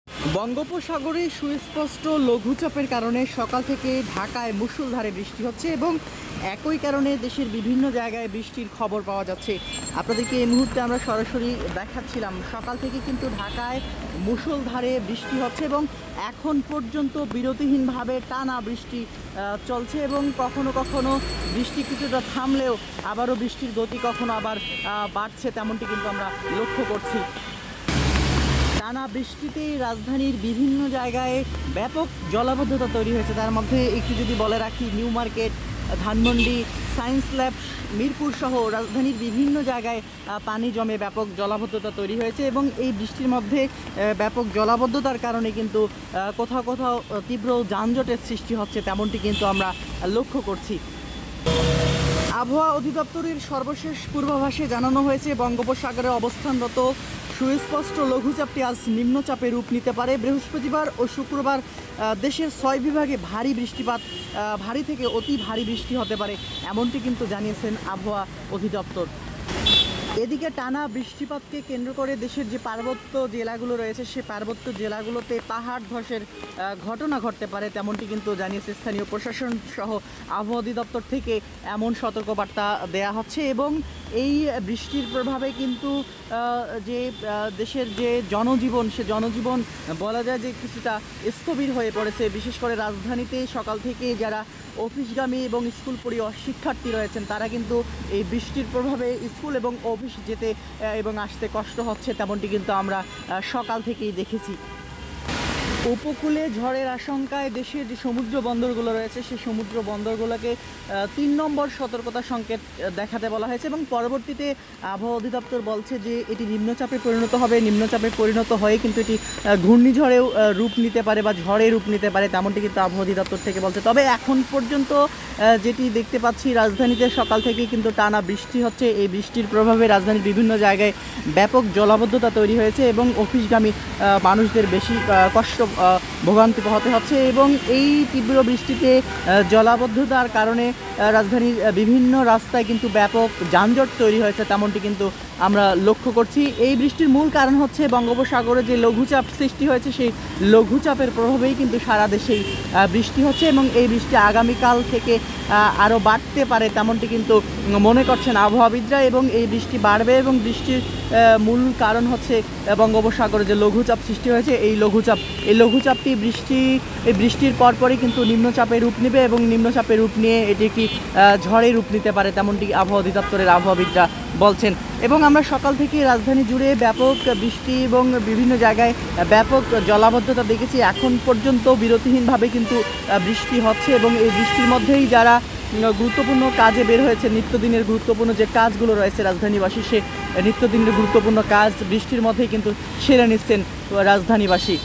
বঙ্গোপসাগরে সুস্পষ্ট লঘুচাপের কারণে সকাল থেকে ঢাকায় মুষলধারে বৃষ্টি হচ্ছে এবং একই কারণে দেশের বিভিন্ন জায়গায় বৃষ্টির খবর পাওয়া যাচ্ছে। আপনাদেরকে এই মুহূর্তে আমরা সরাসরি দেখাচ্ছিলাম, সকাল থেকে কিন্তু ঢাকায় মুষলধারে বৃষ্টি হচ্ছে এবং এখন পর্যন্ত বিরতিহীনভাবে টানা বৃষ্টি চলছে এবং কখনো কখনো বৃষ্টি কিছুটা থামলেও আবারও বৃষ্টির গতি কখনো আবার বাড়ছে, তেমনটি কিন্তু আমরা লক্ষ্য করছি। টানা বৃষ্টিতে রাজধানীর বিভিন্ন জায়গায় ব্যাপক জলাবদ্ধতা তৈরি হয়েছে। তার মধ্যে একটু যদি বলে রাখি, new market, Dhanmondi, science lab, Mirpur সহ রাজধানীর বিভিন্ন জায়গায় পানি জমে ব্যাপক জলাবদ্ধতা তৈরি হয়েছে এবং এই বৃষ্টির মধ্যে ব্যাপক জলাবদ্ধতার কারণে কিন্তু কোথাও কোথাও তীব্র যানজটের সৃষ্টি হচ্ছে, তেমনটি কিন্তু আমরা লক্ষ্য করছি। আবহাওয়া অধিদপ্তরের সর্বশেষ পূর্বাভাসে জানানো হয়েছে, বঙ্গোপসাগরে অবস্থানরত সুস্পষ্ট লঘুচাপটি আজ নিম্নচাপে রূপ নিতে পারে। বৃহস্পতিবার ও শুক্রবার দেশের 6 বিভাগে ভারী বৃষ্টিপাত, ভারী থেকে অতি ভারী বৃষ্টি হতে পারে, এমনটি কিন্তু জানিয়েছেন আবহাওয়া অধিদপ্তর। এদিকে টানা বৃষ্টিপাতকে কেন্দ্র করে দেশের যে পার্বত্য জেলাগুলো রয়েছে, সে পার্বত্য জেলাগুলোতে পাহাড় ধসের ঘটনা ঘটতে পারে, তেমনটি কিন্তু জানিয়েছে স্থানীয় প্রশাসন সহ আবহাওয়া অধিদপ্তর থেকে এমন সতর্কবার্তা দেয়া হচ্ছে। এবং এই বৃষ্টির প্রভাবে কিন্তু যে দেশের যে জনজীবন, সে জনজীবন বলা যায় যে কিছুটা স্থবির হয়ে পড়েছে। বিশেষ করে রাজধানীতে সকাল থেকে যারা অফিসগামী এবং স্কুল পড়ুয়া শিক্ষার্থী রয়েছেন, তারা কিন্তু এই বৃষ্টির প্রভাবে স্কুল এবং অফিস যেতে এবং আসতে কষ্ট হচ্ছে, তেমনটি কিন্তু আমরা সকাল থেকেই দেখেছি। উপকূলে ঝড়ের আশঙ্কায় দেশের যে সমুদ্র বন্দরগুলো রয়েছে, সেই সমুদ্র বন্দরগুলোকে 3 নম্বর সতর্কতা সংকেত দেখাতে বলা হয়েছে এবং পরবর্তীতে আবহাওয়া অধিদপ্তর বলছে যে এটি নিম্নচাপে পরিণত হবে। নিম্নচাপে পরিণত হয়ে কিন্তু এটি ঘূর্ণিঝড়েও রূপ নিতে পারে বা ঝড়ে রূপ নিতে পারে, তেমনটি কিন্তু আবহাওয়া অধিদপ্তর থেকে বলছে। তবে এখন পর্যন্ত যেটি দেখতে পাচ্ছি, রাজধানীতে সকাল থেকে কিন্তু টানা বৃষ্টি হচ্ছে। এই বৃষ্টির প্রভাবে রাজধানীর বিভিন্ন জায়গায় ব্যাপক জলাবদ্ধতা তৈরি হয়েছে এবং অফিসগামী মানুষদের বেশি কষ্ট ভোগান্তি পোহাতে হচ্ছে এবং এই তীব্র বৃষ্টিতে জলাবদ্ধতার কারণে রাজধানীর বিভিন্ন রাস্তায় কিন্তু ব্যাপক যানজট তৈরি হয়েছে, তেমনটি কিন্তু আমরা লক্ষ্য করছি। এই বৃষ্টির মূল কারণ হচ্ছে বঙ্গোপসাগরে যে লঘুচাপ সৃষ্টি হয়েছে, সেই লঘুচাপের প্রভাবেই কিন্তু সারা দেশেই বৃষ্টি হচ্ছে এবং এই বৃষ্টি আগামীকাল থেকে আরও বাড়তে পারে, তেমনটি কিন্তু মনে করছেন আবহাওয়াবিদরা। এবং এই বৃষ্টি বাড়বে এবং বৃষ্টির মূল কারণ হচ্ছে বঙ্গোপসাগরে যে লঘুচাপ সৃষ্টি হয়েছে, এই লঘুচাপটি বৃষ্টির পরপরই কিন্তু নিম্নচাপে রূপ নেবে এবং নিম্নচাপে রূপ নিয়ে এটি একটি ঝড়ে রূপ নিতে পারে, তেমনটি আবহাওয়া অধিদপ্তরের আবহাওয়াবিদরা বলছেন। এবং আমরা সকাল থেকে রাজধানী জুড়ে ব্যাপক বৃষ্টি এবং বিভিন্ন জায়গায় ব্যাপক জলাবদ্ধতা দেখেছি। এখন পর্যন্ত বিরতিহীনভাবে কিন্তু বৃষ্টি হচ্ছে এবং এই বৃষ্টির মধ্যেই যারা গুরুত্বপূর্ণ কাজে বের হয়েছে, নিত্যদিনের গুরুত্বপূর্ণ যে কাজগুলো রয়েছে রাজধানীবাসী, সে নিত্যদিনের গুরুত্বপূর্ণ কাজ বৃষ্টির মধ্যেই কিন্তু সেরে নিচ্ছেন রাজধানীবাসী।